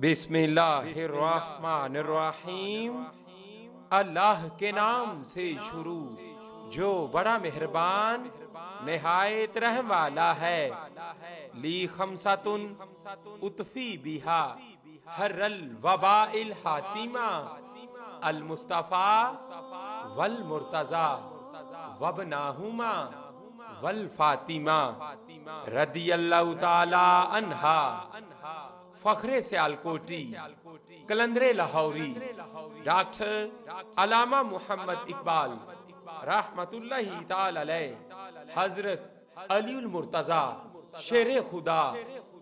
بسم اللہ الرحمن الرحیم۔ اللہ کے نام سے شروع جو بڑا مہربان نہایت رحم والا ہے۔ لی خمسۃن اطفی بہا حر الوباء الحاتمہ المصطفیٰ والمرتضیٰ وابناہما والفاطمہ رضی اللہ تعالی عنہا۔ فخر سیالکوٹی، قلندر لاہوری، ڈاکٹر علامہ محمد اقبال رحمت اللہ تعالی علیہ، حضرت علی المرتضیٰ شیر خدا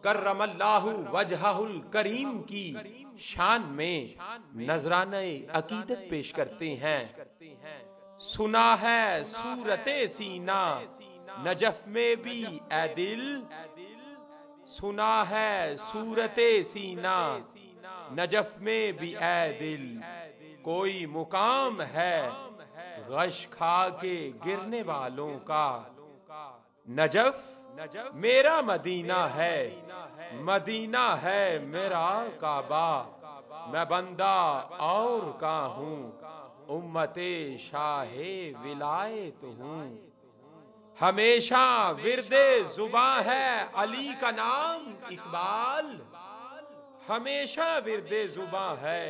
کرم اللہ وجہہ الکریم کی شان میں نذرانہ عقیدت پیش کرتے ہیں۔ سنا ہے صورت سینہ نجف میں بھی اے دل، سنا ہے صورت سینہ نجف میں بھی اے دل، کوئی مقام ہے غش کھا کے گرنے والوں کا۔ نجف میرا مدینہ ہے، مدینہ ہے میرا کعبہ، میں بندہ اور کا ہوں، امت شاہ ولایت ہوں۔ ہمیشہ ورد زباں ہے علی کا نام اقبال، ہمیشہ ورد زباں ہے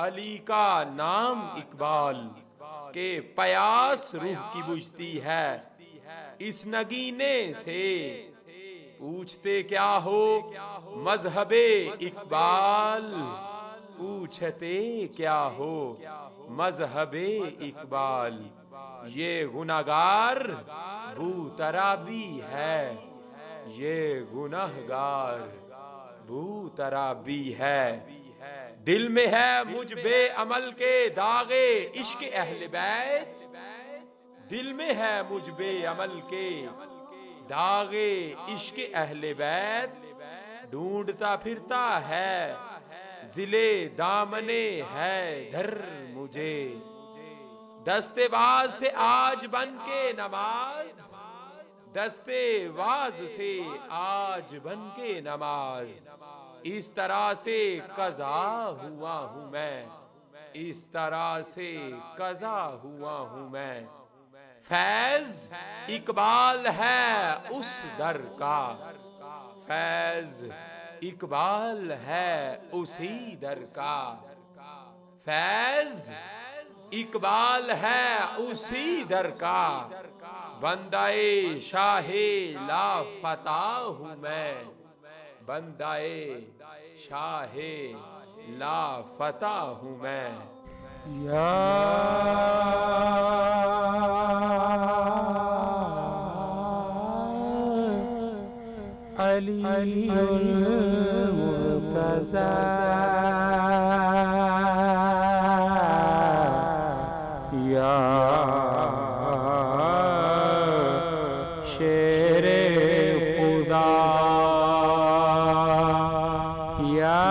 علی کا نام اقبال، کہ پیاس روح کی بجھتی ہے اس نگینے سے، پوچھتے کیا ہو مذہب اقبال، پوچھتے کیا ہو مذہب اقبال۔ یہ گنہگار بو ترابی ہے، یہ گنہگار بو ترابی ہے۔ دل میں ہے مجھ بے عمل کے داغ عشق اہل بیت، دل میں ہے مجھ بے عمل کے داغ عشق اہل بیت، ڈھونڈتا پھرتا ہے ذلِ دامن حیدر مجھے، دستے باز سے آج بن کے نماز، دستے باز سے آج بن کے نماز، اس طرح سے قضا ہوا ہوں میں، اس طرح سے قضا ہوا ہوں میں۔ فیض اقبال ہے اس در کا، فیض اقبال ہے اسی در کا، فیض اقبال ہے اسی در کا، بندہ شاہ لا فتح ہوں میں، بندہ شاہ لا فتح ہوں میں۔ یا علی المرتضیٰ یا شیر خدا یا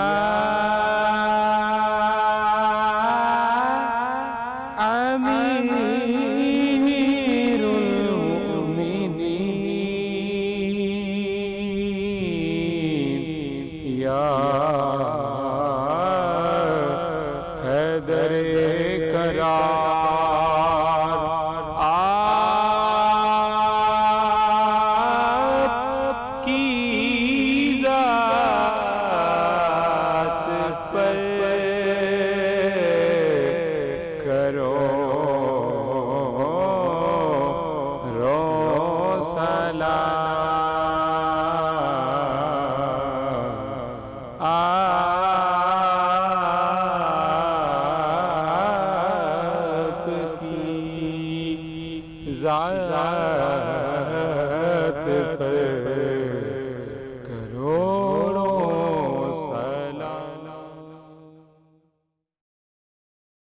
امیر المؤمنین یا حیدر کرار، ذات